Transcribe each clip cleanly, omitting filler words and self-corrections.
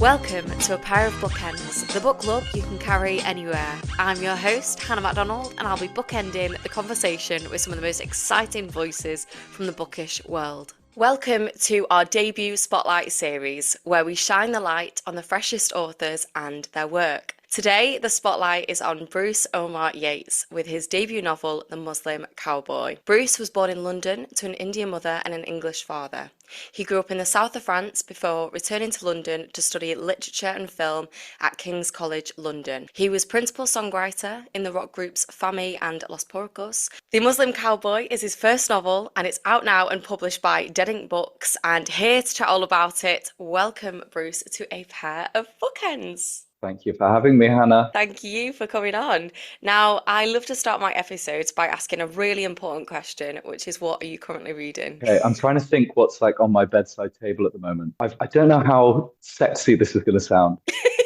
Welcome to A Pair of Bookends, the book club you can carry anywhere. I'm your host, Hannah MacDonald, and I'll be bookending the conversation with some of the most exciting voices from the bookish world. Welcome to our debut Spotlight series, where we shine the light on the freshest authors and their work. Today, the spotlight is on Bruce Omar Yates with his debut novel, The Muslim Cowboy. Bruce was born in London to an Indian mother and an English father. He grew up in the south of France before returning to London to study literature and film at King's College, London. He was principal songwriter in the rock groups Fami and Los Porcos. The Muslim Cowboy is his first novel, and it's out now and published by Dead Ink Books. And here to chat all about it, welcome Bruce to A Pair of Bookends. Thank you for having me, Hannah. Thank you for coming on. Now, I love to start my episodes by asking a really important question, which is, what are you currently reading? Okay, I'm trying to think what's like on my bedside table at the moment. I don't know how sexy this is going to sound,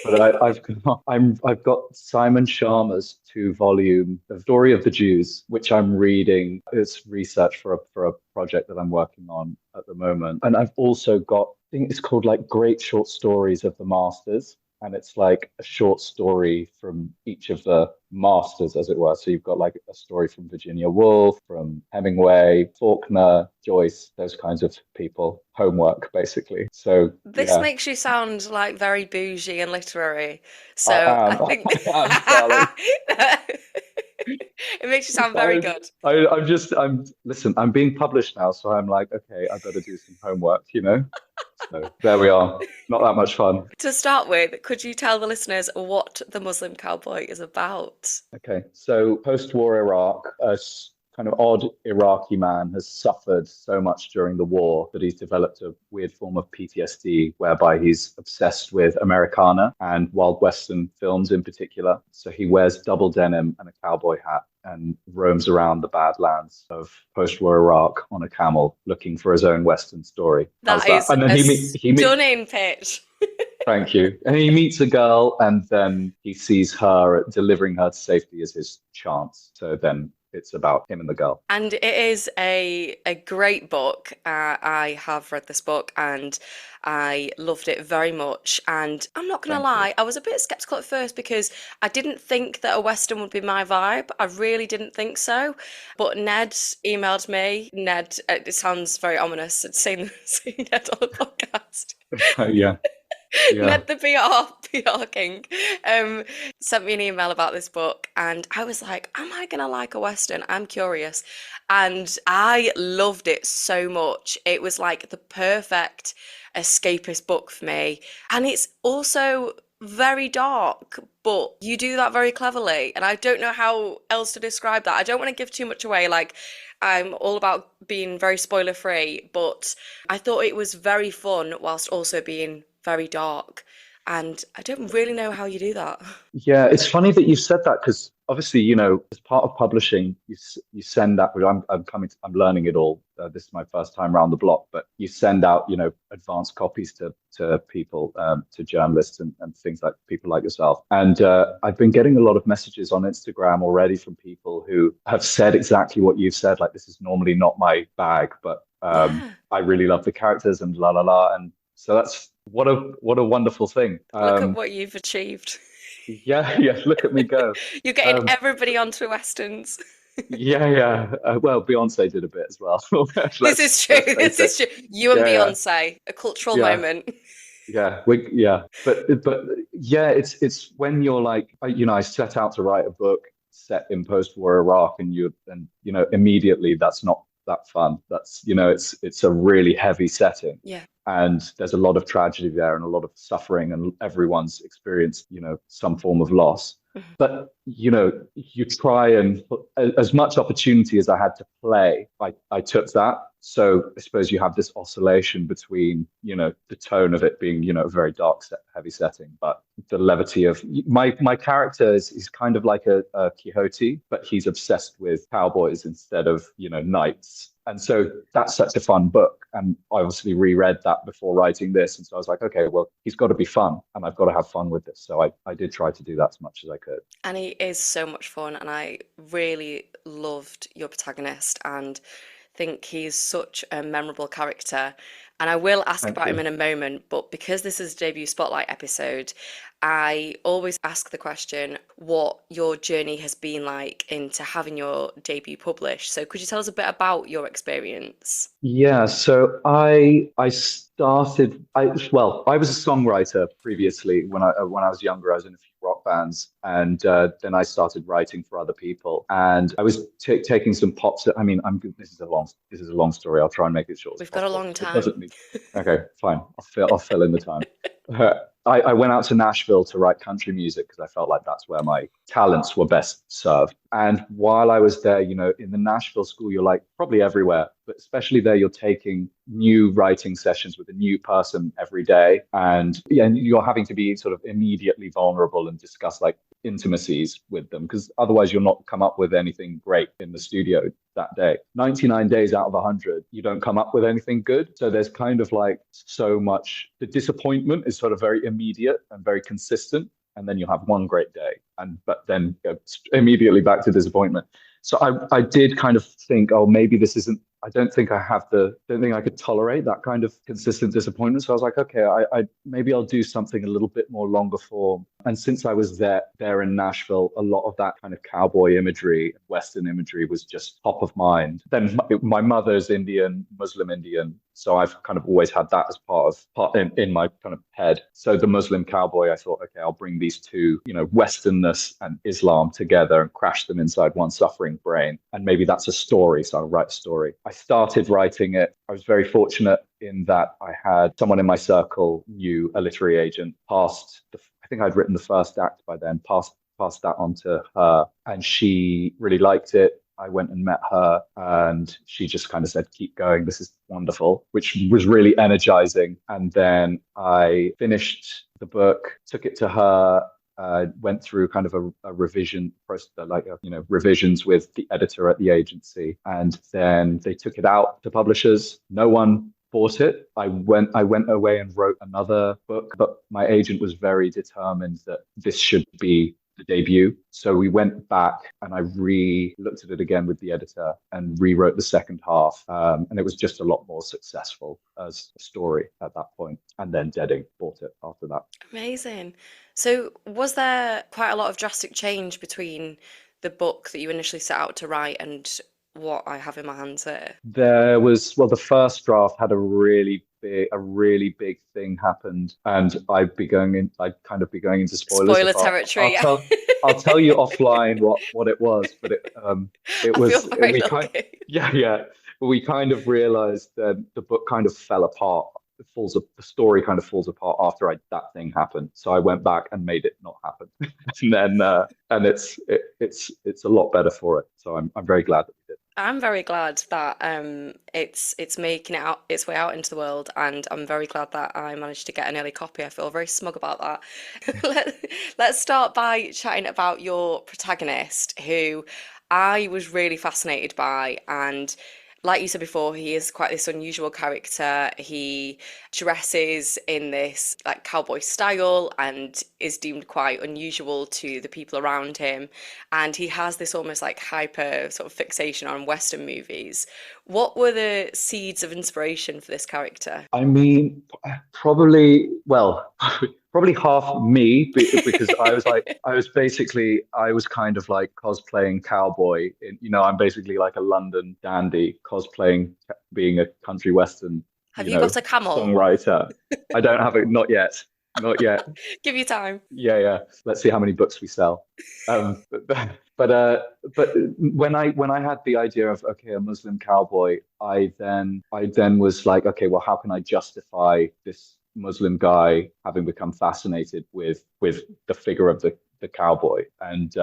but I've got Simon Sharma's 2-volume The Story of the Jews, which I'm reading. It's research for a project that I'm working on at the moment. And I've also got, I think it's called like Great Short Stories of the Masters. And it's like a short story from each of the masters, as it were. So you've got like a story from Virginia Woolf, from Hemingway, Faulkner, Joyce, those kinds of people. Homework, basically. So this makes you sound like very bougie and literary. So I think darling. It makes you sound very good. I'm being published now, so I'm like, okay, I better do some homework, So there we are. Not that much fun. To start with, could you tell the listeners what The Muslim Cowboy is about? Okay, so post-war Iraq, a kind of odd Iraqi man has suffered so much during the war that he's developed a weird form of PTSD whereby he's obsessed with Americana and Wild Western films in particular. So he wears double denim and a cowboy hat and roams around the badlands of post-war Iraq on a camel looking for his own Western story. That is and then a stunning pitch. Thank you. And he meets a girl, and then he sees her delivering her to safety as his chance. So then it's about him and the girl. And it is a great book. I have read this book and I loved it very much. And I'm not going to lie, I was a bit skeptical at first because I didn't think that a Western would be my vibe. I really didn't think so. But Ned emailed me. Ned, it sounds very ominous saying Ned on the podcast. Yeah. Ned the PR king sent me an email about this book, and I was like, am I gonna like a Western? I'm curious. And I loved it so much. It was like the perfect escapist book for me. And it's also very dark, but you do that very cleverly, and I don't know how else to describe that. I don't want to give too much away, like I'm all about being very spoiler free, but I thought it was very fun whilst also being very dark, and I don't really know how you do that. Yeah, it's funny that you said that because obviously, as part of publishing, you send out. I'm learning it all. This is my first time around the block, but you send out, advanced copies to people, to journalists and things like people like yourself. And I've been getting a lot of messages on Instagram already from people who have said exactly what you've said. Like, this is normally not my bag, but I really love the characters and la la la. And so that's what a wonderful thing. Look at what you've achieved. Yeah, look at me go. You're getting everybody onto Westerns. Yeah. Well, Beyonce did a bit as well. This is true. You and Beyonce, a cultural moment. But yeah, it's when you're like, I set out to write a book set in post-war Iraq, and immediately that's not that fun. That's it's a really heavy setting. Yeah. And there's a lot of tragedy there and a lot of suffering, and everyone's experienced, some form of loss. Mm-hmm. But, you try and as much opportunity as I had to play, I took that. So I suppose you have this oscillation between, the tone of it being, a very dark, heavy setting, but the levity of my character is kind of like a Quixote, but he's obsessed with cowboys instead of, knights. And so that's such a fun book. And I obviously reread that before writing this. And so I was like, okay, well, he's got to be fun and I've got to have fun with this. So I did try to do that as much as I could. And he is so much fun. And I really loved your protagonist and think he's such a memorable character. And I will ask Thank about him you. in a moment, but because this is a debut spotlight episode, I always ask the question what your journey has been like into having your debut published. So could you tell us a bit about your experience? Yeah, so I started I was a songwriter previously when I was younger. I was in a few rock bands, and then I started writing for other people. And I was taking some pops. I mean, this is a long story. I'll try and make it short as We've got a possible. long It time. doesn't need. Okay, fine. I'll fill in the time. I went out to Nashville to write country music because I felt like that's where my talents were best served. And while I was there, in the Nashville school, you're like probably everywhere, but especially there, you're taking new writing sessions with a new person every day. And yeah, and you're having to be sort of immediately vulnerable and discuss like intimacies with them because otherwise you'll not come up with anything great in the studio that day. 99 days out of 100, you don't come up with anything good. So there's kind of like so much, the disappointment is sort of very immediate and very consistent. And then you'll have one great day, but then immediately back to disappointment. So I did kind of think, oh, maybe this isn't. I don't think I could tolerate that kind of consistent disappointment. So I was like, okay, I maybe I'll do something a little bit more longer form. And since I was there in Nashville, a lot of that kind of cowboy imagery, Western imagery was just top of mind. Then my mother's Indian, Muslim Indian, so I've kind of always had that as part in my kind of head. So the Muslim cowboy, I thought, okay, I'll bring these two, Westernness and Islam together and crash them inside one suffering brain. And maybe that's a story. So I'll write a story. I started writing it. I was very fortunate in that I had someone in my circle knew a literary agent, I think I'd written the first act by then, passed that on to her, and she really liked it. I went and met her, and she just kind of said, keep going. This is wonderful, which was really energizing. And then I finished the book, took it to her, went through kind of a revision process, revisions with the editor at the agency, and then they took it out to publishers. No one bought it. I went away and wrote another book, but my agent was very determined that this should be the debut. So we went back and I re-looked at it again with the editor and rewrote the second half. And it was just a lot more successful as a story at that point. And then Deading bought it after that. Amazing. So, was there quite a lot of drastic change between the book that you initially set out to write and what I have in my hands here? The first draft had a really big thing happened, and I'd kind of be going into spoilers Spoiler if territory. Yeah. I'll tell you offline what it was, but it I feel was very we kind lucky. yeah, yeah, we kind of realized that the book kind of fell apart. The story kind of falls apart after that thing happened. So I went back and made it not happen, and then and it's a lot better for it. So I'm very glad that we did. I'm very glad that it's making it out its way out into the world, and I'm very glad that I managed to get an early copy. I feel very smug about that. Let's start by chatting about your protagonist, who I was really fascinated by, and like you said before, he is quite this unusual character. He dresses in this like cowboy style and is deemed quite unusual to the people around him. And he has this almost like hyper sort of fixation on Western movies. What were the seeds of inspiration for this character? I mean, probably, well, probably half me because I was kind of like cosplaying cowboy. I'm basically like a London dandy cosplaying being a country western, Have you got a camel? songwriter. I don't have it, not yet, not yet. Give you time. Yeah, yeah. Let's see how many books we sell. But when I had the idea of okay, a Muslim cowboy, I then was like, okay, well, how can I justify this Muslim guy having become fascinated with the figure of the cowboy and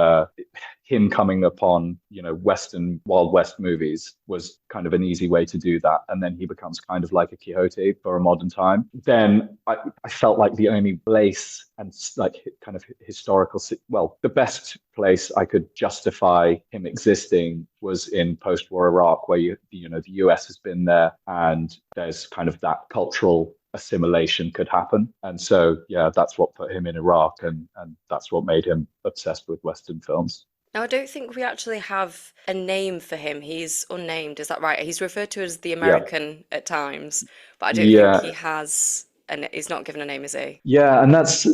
him coming upon Western Wild West movies was kind of an easy way to do that, and then he becomes kind of like a Quixote for a modern time. Then I felt like the only place and like kind of historical, well, the best place I could justify him existing was in post-war Iraq, where the US has been there, and there's kind of that cultural assimilation could happen. And so, yeah, that's what put him in Iraq, and that's what made him obsessed with Western films. Now, I don't think we actually have a name for him. He's unnamed, is that right? He's referred to as the Yeah. American at times, but I don't think he Yeah. has, and he's not given a name, is he? Yeah, and that's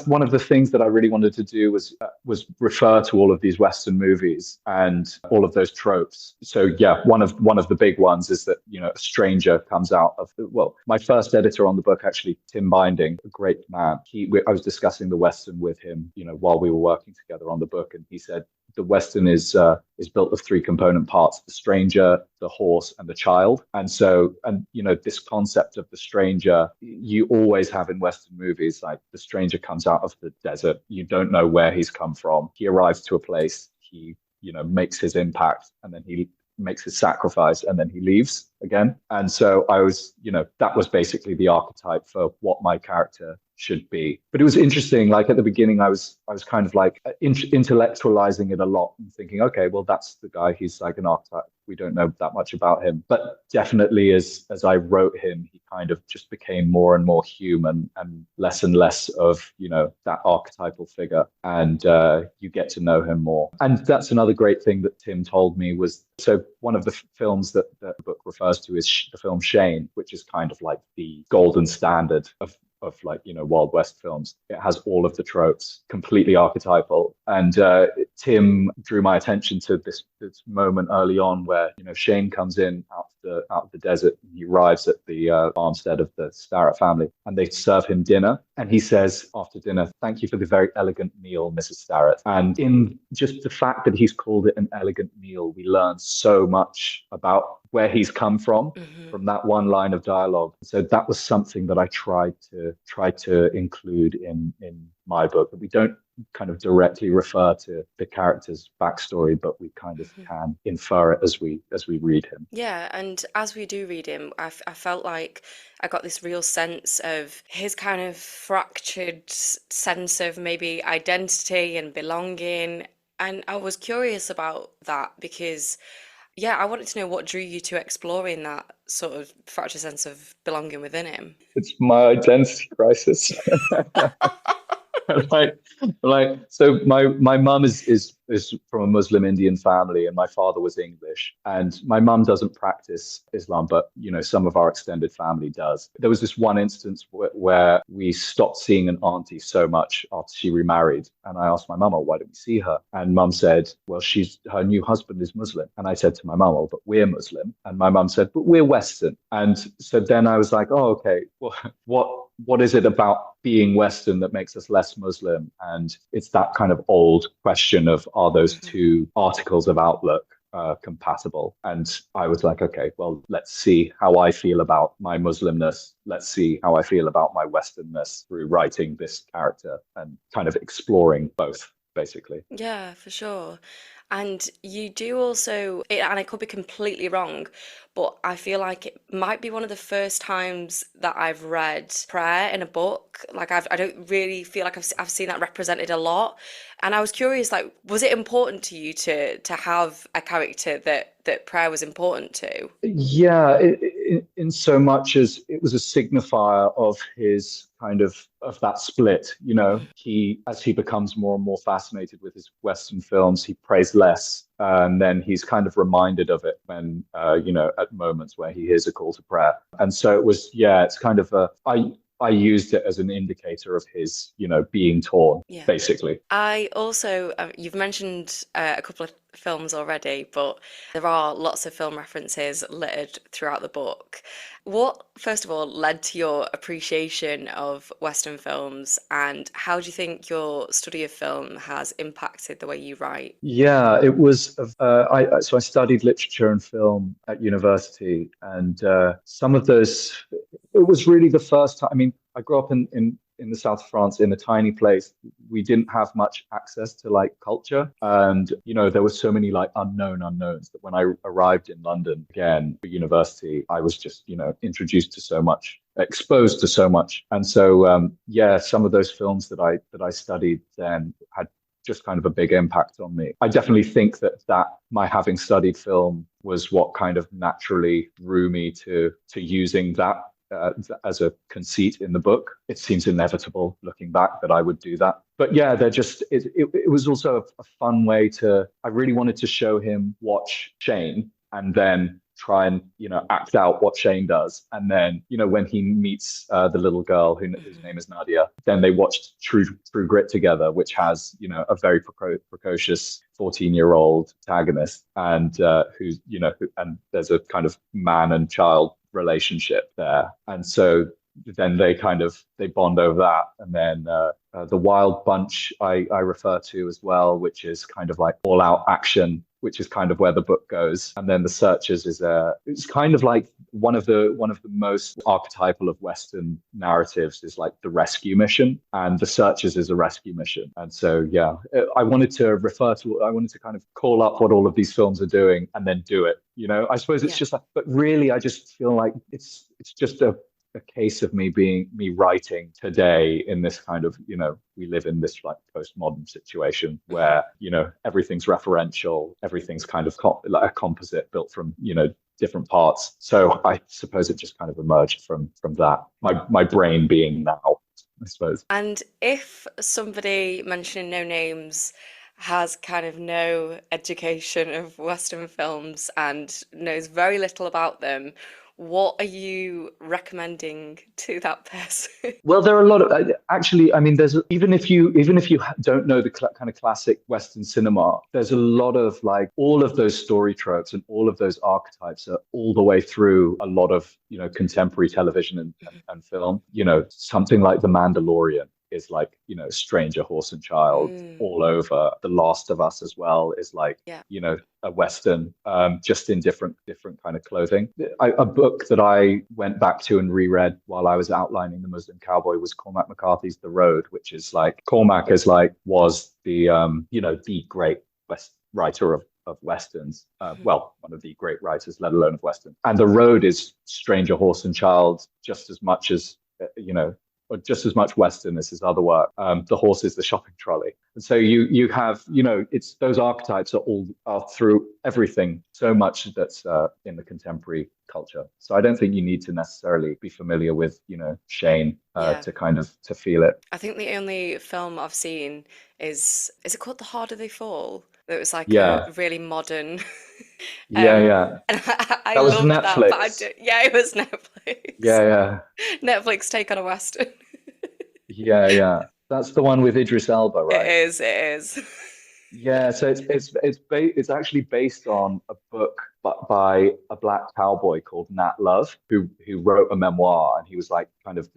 one of the things that I really wanted to do was refer to all of these Western movies and all of those tropes. So yeah, one of the big ones is that a stranger comes out of well, my first editor on the book actually, Tim Binding, a great man. I was discussing the Western with him, while we were working together on the book, and he said the Western is built of three component parts: the stranger, the horse, and the child. And this concept of the stranger, you always have in Western movies, like the stranger comes out of the desert. You don't know where he's come from. He arrives to a place, he, makes his impact, and then he makes his sacrifice, and then he leaves again. And so that was basically the archetype for what my character should be. But it was interesting. Like at the beginning, I was kind of like intellectualizing it a lot and thinking, okay, well, that's the guy. He's like an archetype. We don't know that much about him. But definitely, as I wrote him, he kind of just became more and more human and less of that archetypal figure. And you get to know him more. And that's another great thing that Tim told me was, so one of the films that the book refers to is the film Shane, which is kind of like the golden standard of like Wild West films. It has all of the tropes, completely archetypal. And Tim drew my attention to this moment early on where Shane comes in out of the desert, and he arrives at the farmstead of the Starrett family, and they serve him dinner. And he says after dinner, "Thank you for the very elegant meal, Mrs. Starrett." And in just the fact that he's called it an elegant meal, we learn so much about where he's come from that one line of dialogue. So that was something that I tried to include in my book, that we don't kind of directly refer to the character's backstory, but we kind of can infer it as we read him. Yeah, and as we do read him, I felt like I got this real sense of his kind of fractured sense of maybe identity and belonging. And I was curious about that because, yeah, I wanted to know what drew you to exploring that sort of fractured sense of belonging within him. It's my identity crisis. like so my mum is from a Muslim Indian family, and my father was English, and my mum doesn't practice Islam, but some of our extended family does. There was this one instance where we stopped seeing an auntie so much after she remarried, and I asked my mum, "Oh, why don't we see her?" And mum said, "Well, her new husband is Muslim." And I said to my mum, "Oh, but we're Muslim." And my mum said, "But we're Western." And so then I was like, "Oh, okay, well, what is it about being Western that makes us less Muslim?" And it's that kind of old question of, are those two articles of outlook compatible? And I was like, okay, well, let's see how I feel about my Muslimness. Let's see how I feel about my Westernness through writing this character and kind of exploring both, basically. Yeah, for sure. And you do also, and I could be completely wrong, but I feel like it might be one of the first times that I've read prayer in a book. Like I don't really feel like I've seen that represented a lot. And I was curious, like, was it important to you to have a character that prayer was important to? Yeah, in so much as it was a signifier of his kind of that split. As he becomes more and more fascinated with his Western films, he prays less, and then he's kind of reminded of it when at moments where he hears a call to prayer. And so it was, yeah, it's kind of I used it as an indicator of his, being torn, Yeah. basically. I also, you've mentioned a couple of films already, but there are lots of film references littered throughout the book. What, first of all, led to your appreciation of Western films, and how do you think your study of film has impacted the way you write? Yeah, it was. I studied literature and film at university, and some of those. It was really the first time. I mean, I grew up in the south of France in a tiny place. We didn't have much access to like culture, and there were so many like unknown unknowns that when I arrived in London again for university, I was just introduced to so much, exposed to so much. And so yeah, some of those films that I studied then had just kind of a big impact on me. I definitely think that my having studied film was what kind of naturally drew me to using that as a conceit in the book. It seems inevitable looking back that I would do that. But yeah, it was also a fun way to, I really wanted to show him watch Shane and then try and act out what Shane does, and then when he meets the little girl whose name is Nadia, then they watched True Grit together, which has a very precocious 14-year-old protagonist, and and there's a kind of man and child relationship there, and so then they bond over that, and then the Wild Bunch I refer to as well, which is kind of like all out action, which is kind of where the book goes. And then the Searchers it's kind of like one of the most archetypal of Western narratives is like the rescue mission, and the Searchers is a rescue mission. And so yeah, I wanted to kind of call up what all of these films are doing and then do it. I suppose it's just like, but really, I just feel like it's just a case of me writing today in this kind of, we live in this like postmodern situation where, everything's referential, everything's kind of like a composite built from, different parts. So I suppose it just kind of emerged from that, my brain being now, I suppose. And if somebody mentioning no names has kind of no education of Western films and knows very little about them, what are you recommending to that person? Well, there are a lot of actually. I mean, there's even if you don't know the kind of classic Western cinema, there's a lot of like all of those story tropes and all of those archetypes are all the way through a lot of contemporary television and film. Something like The Mandalorian is like Stranger, Horse and Child all over. The Last of Us as well is like Yeah. A Western, just in different kind of clothing. A book that I went back to and reread while I was outlining The Muslim Cowboy was Cormac McCarthy's The Road, which is like Cormac is like was the the great writer of Westerns. Well, one of the great writers, let alone of Westerns. And The Road is Stranger, Horse and Child just as much as or just as much Western as his other work. The Horse is the shopping trolley. And so you have, it's those archetypes are through everything, so much that's in the contemporary culture. So I don't think you need to necessarily be familiar with, Shane to kind of to feel it. I think the only film I've seen is it called The Harder They Fall? It was like a Yeah, really modern yeah, yeah. and I That was loved that, but Netflix. yeah, it was Netflix. Yeah, yeah, Netflix take on a Western. yeah, yeah. That's the one with Idris Elba, It right? is, it is. Yeah, so it's actually based on a book by a black cowboy called Nat Love, who wrote a memoir, and he was like kind of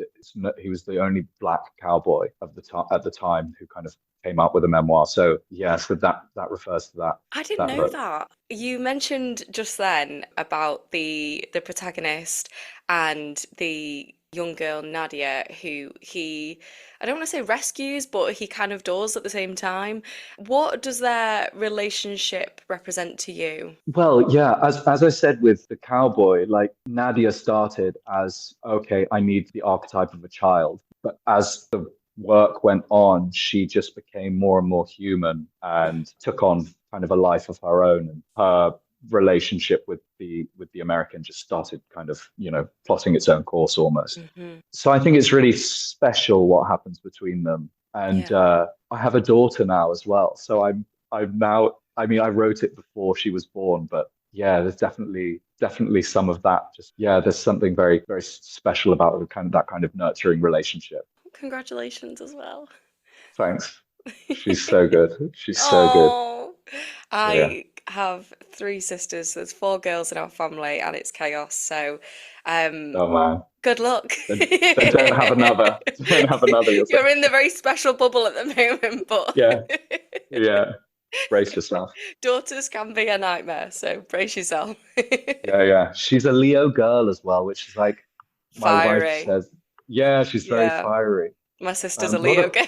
he was the only black cowboy of the time at the time who kind of came up with a memoir. So yeah, so that refers to I didn't that know book. that. You mentioned just then about the protagonist and the young girl Nadia who I don't want to say rescues, but he kind of does at the same time. What does their relationship represent to you? Well, yeah, as I said with the cowboy, like Nadia started as, okay, I need the archetype of a child. But as the work went on, she just became more and more human and took on kind of a life of her own. And her relationship with the American just started kind of, plotting its own course almost. Hmm. So I think it's really special what happens between them. And Yeah. I have a daughter now as well. So I'm now, I mean, I wrote it before she was born, but yeah, there's definitely some of that. Just yeah, there's something very, very special about that kind of nurturing relationship. Congratulations as well. Thanks. She's so good. She's so good. Oh, Yeah. I have three sisters. There's four girls in our family, and it's chaos. So, um, Oh man. good luck. Then don't have another. Don't have another yourself. You're in the very special bubble at the moment, but Yeah. Yeah. Brace yourself. daughters can be a nightmare, so brace yourself. Yeah, yeah. She's a Leo girl as well, which is like my wife Fiery. says, yeah, she's very Yeah, fiery. my sister's a A lot Leo of girl.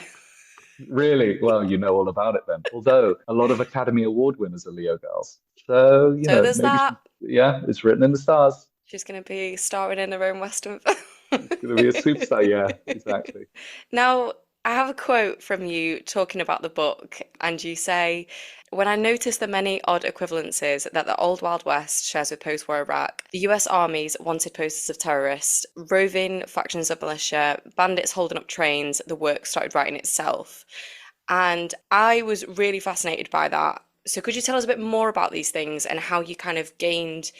really, well, you know all about it then. Although a lot of Academy Award winners are Leo girls. So, So there's maybe that. yeah, it's written in the stars. She's going to be starring in her own Western film. It's going to be a superstar. Yeah, exactly. Now, I have a quote from you talking about the book, and you say, When I noticed the many odd equivalences that the old Wild West shares with post-war Iraq, the US armies wanted posters of terrorists, roving factions of militia, bandits holding up trains, the work started writing itself. And I was really fascinated by that. So could you tell us a bit more about these things and how you kind of gained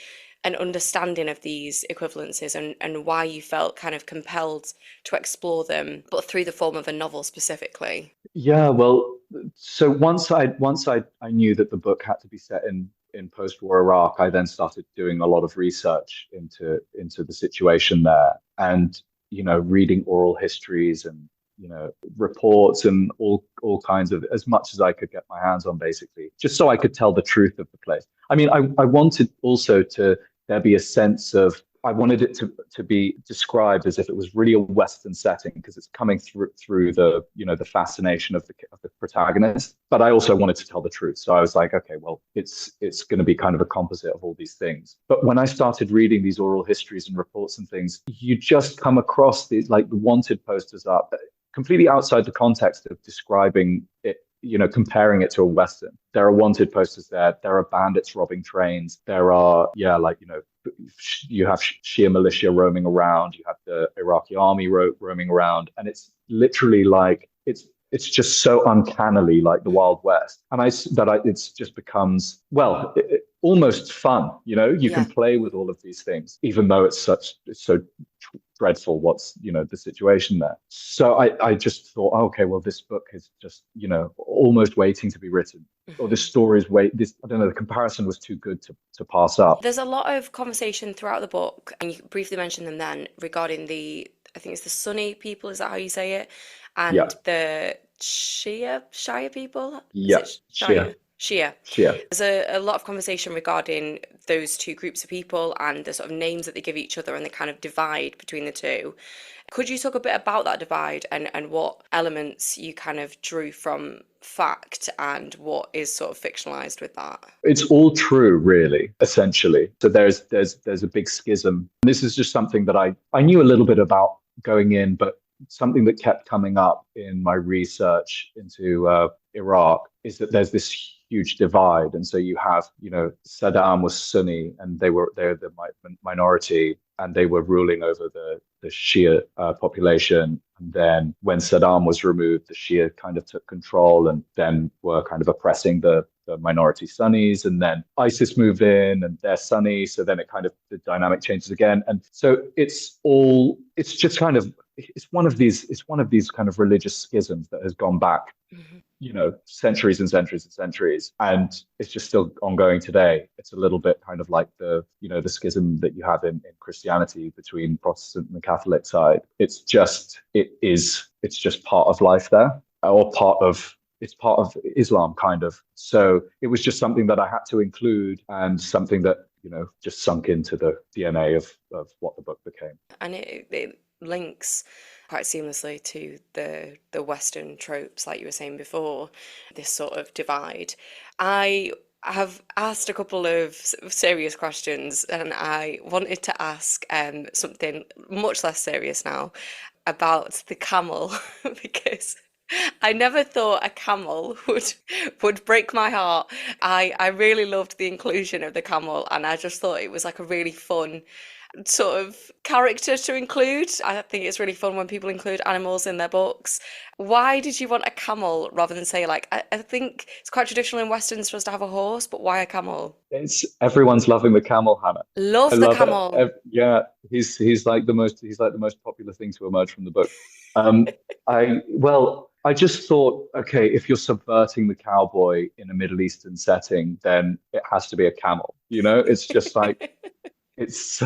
an understanding of these equivalences and why you felt kind of compelled to explore them, but through the form of a novel specifically? Yeah, well, so once I knew that the book had to be set in post-war Iraq, I then started doing a lot of research into the situation there, and reading oral histories and reports and all kinds of, as much as I could get my hands on, basically, just so I could tell the truth of the place. I mean, I wanted also to there be a sense of, I wanted it to be described as if it was really a Western setting, because it's coming through the the fascination of the protagonist. But I also wanted to tell the truth, so I was like, okay, well, it's going to be kind of a composite of all these things. But when I started reading these oral histories and reports and things, you just come across these, like, the wanted posters up completely outside the context of describing it, comparing it to a Western. There are wanted posters there. There are bandits robbing trains. There are, yeah, like, you have Shia militia roaming around. You have the Iraqi army roaming around. And it's literally like, it's just so uncannily like the Wild West. And it's just becomes, well, almost fun. You can Yeah. play with all of these things, even though it's so dreadful what's the situation there. So I just thought, oh, okay, well, this book is just almost waiting to be written, or this story is this, I don't know, the comparison was too good to pass up. There's a lot of conversation throughout the book, and you briefly mentioned them then, regarding I think it's the Sunni people, is that how you say it? Yeah, And the Shia people? Is yeah, it Shia, Shia? Shia. Shia. There's a lot of conversation regarding those two groups of people and the sort of names that they give each other and the kind of divide between the two. Could you talk a bit about that divide and what elements you kind of drew from fact and what is sort of fictionalized with that? It's all true, really, essentially. So there's a big schism. This is just something that I knew a little bit about going in, but something that kept coming up in my research into Iraq is that there's this huge divide. And so you have, Saddam was Sunni, and they're the minority, and they were ruling over the Shia population. And then when Saddam was removed, the Shia kind of took control and then were kind of oppressing the minority Sunnis. And then ISIS moved in and they're Sunni. So then the dynamic changes again. And so it's just kind of, it's one of these kind of religious schisms that has gone back, Mhm. centuries and centuries and centuries, and it's just still ongoing today. It's a little bit kind of like the schism that you have in Christianity between Protestant and the Catholic side. It's just part of life there, or it's part of Islam, kind of. So it was just something that I had to include, and something that just sunk into the DNA of what the book became. And it links quite seamlessly to the Western tropes, like you were saying before, this sort of divide. I have asked a couple of serious questions, and I wanted to ask something much less serious now about the camel because I never thought a camel would break my heart. I really loved the inclusion of the camel, and I just thought it was like a really fun sort of character to include. I think it's really fun when people include animals in their books. Why did you want a camel rather than say, like, I think it's quite traditional in Westerns for us to have a horse, but why a camel? It's Everyone's loving the camel, Hannah. I Love the love it. camel. Yeah, he's like the most popular thing to emerge from the book. I just thought, okay, if you're subverting the cowboy in a Middle Eastern setting, then it has to be a camel. It's just like, it's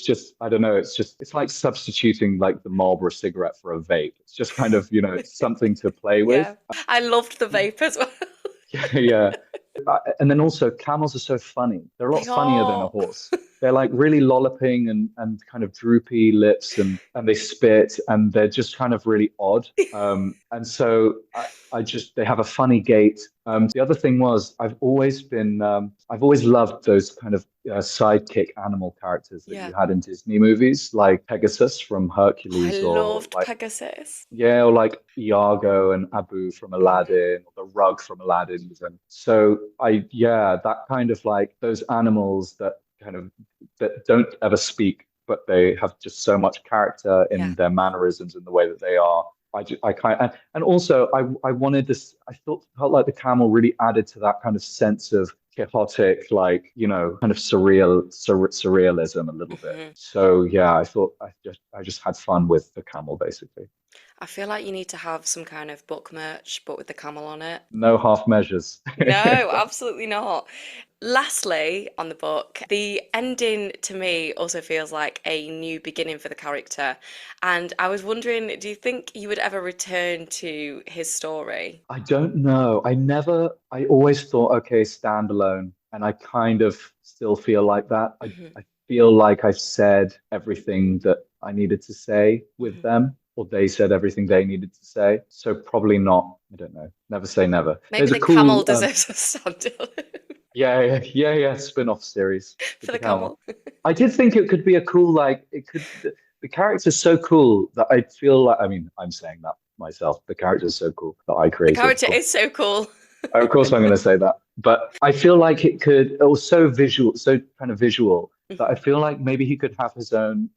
just, I don't know, it's like substituting like the Marlboro cigarette for a vape. It's just kind of, it's something to play with. Yeah. I loved the vape as well. Yeah, yeah. And then also, camels are so funny. They're a lot They funnier than a are. horse. they're like really lolloping and kind of droopy lips and they spit and they're just kind of really odd. And so I just they have a funny gait. The other thing was I've always loved those kind of sidekick animal characters that Yeah. you had in Disney movies, like Pegasus from Oh, I Hercules, or loved like Pegasus. yeah, or like Iago and Abu from Mm, Aladdin, or the rug from Aladdin. And so yeah, that kind of like those animals that kind of that don't ever speak, but they have just so much character yeah. in their mannerisms and the way that they are. I kind and also I wanted this. I thought felt like the camel really added to that kind of sense of chaotic, like kind of surrealism a little bit. Mhm. So yeah, I thought I just had fun with the camel basically. I feel like you need to have some kind of book merch, but with the camel on it. No half measures. No, absolutely not. Lastly, on the book, the ending to me also feels like a new beginning for the character. And I was wondering, do you think you would ever return to his story? I don't know. I always thought, okay, standalone. And I kind of still feel like that. Hmm. I feel like I've said everything that I needed to say with Hmm. them, or they said everything they needed to say. So probably not. I don't know. Never say never. Maybe There's a the camel cool, deserves a standalone yeah, spin-off series for with the the camel. camel. I did think it could be a cool, like, the character's so cool that I feel like, I mean, I'm saying that myself. The character's so cool that I The created, of character course. is so cool. Of course, I'm going to say that. But I feel like it was so visual, so kind of visual that I Mhm. feel like maybe he could have his own,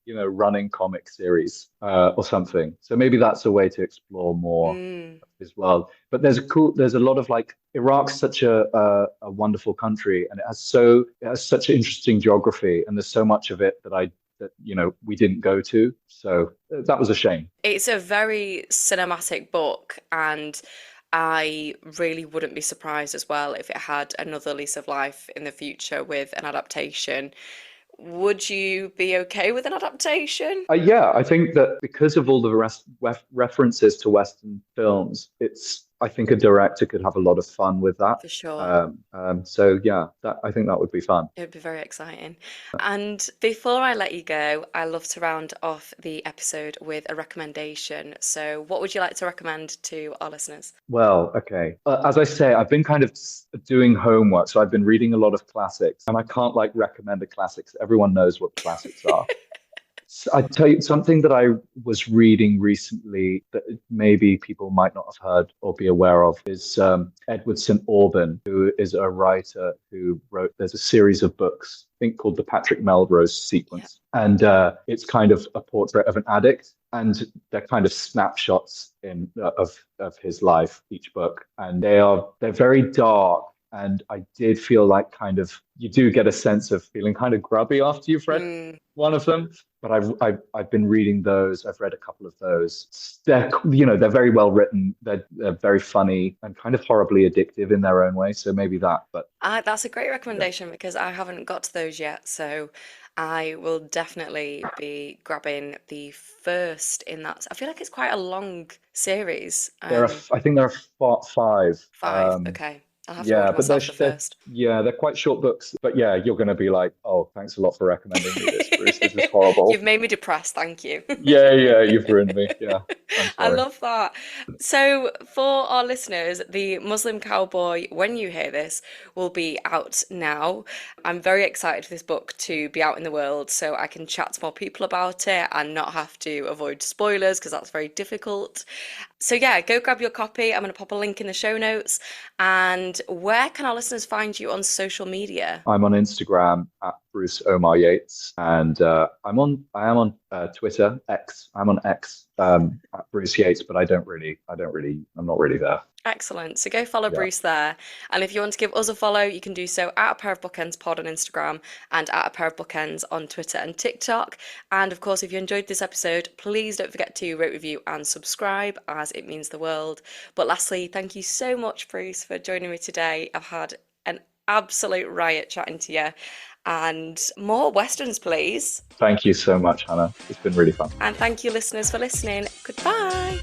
running comic series or something. So maybe that's a way to explore more Mm, of his world. But there's a lot of like Iraq's such a wonderful country, and it has such interesting geography, and there's so much of it that we didn't go to. So that was a shame. it's a very cinematic book, and I really wouldn't be surprised as well if it had another lease of life in the future with an adaptation. Would you be okay with an adaptation? Yeah, I think that because of all the references to Western films, I think a director could have a lot of fun with that. For sure. So yeah, I think that would be fun. It would be very exciting. And before I let you go, I love to round off the episode with a recommendation. So, what would you like to recommend to our listeners? Well, okay. As I say, I've been kind of doing homework, so I've been reading a lot of classics, and I can't like recommend the classics. Everyone knows what the classics are. I tell you something that I was reading recently that maybe people might not have heard or be aware of is Edward St. Auburn, who is a writer who wrote, there's a series of books, I think called the Patrick Melrose Yeah. Sequence. And it's kind of a portrait of an addict. And they're kind of snapshots of his life, each book. And they're very dark. And I did feel like kind of you do get a sense of feeling kind of grubby after you've read Mm. one of them. But I've been reading those. I've read a couple of those. They're very well written. They're very funny and kind of horribly addictive in their own way. So maybe that. But That's a great yeah, recommendation because I haven't got to those yet. So, I will definitely be grabbing the first in that. I feel like it's quite a long series. I think there are five. Five. Okay. I'll have to Yeah, order but myself the first. they're quite short books. But yeah, you're going to be like, oh, thanks a lot for recommending me this, Bruce. This is You've horrible. made me depressed, thank you. Yeah, you've ruined me. Yeah, I'm I sorry. love that. So, for our listeners, The Muslim Cowboy, when you hear this, will be out now. I'm very excited for this book to be out in the world so I can chat to more people about it and not have to avoid spoilers because that's very difficult. So, yeah, go grab your copy. I'm going to pop a link in the show notes. And where can our listeners find you on social media? I'm on Instagram at Bruce Omar Yates, and I am on Twitter X. I'm on X at Bruce Yates, but I'm not really there. Excellent. So go follow Yeah. Bruce there. And if you want to give us a follow, you can do so at a pair of bookends pod on Instagram and at a pair of bookends on Twitter and TikTok. And of course, if you enjoyed this episode, please don't forget to rate, review, and subscribe as it means the world. But lastly, thank you so much, Bruce, for joining me today. I've had an absolute riot chatting to you. And more Westerns, please. Thank you so much, Hannah. It's been really fun. And thank you, listeners, for listening. Goodbye.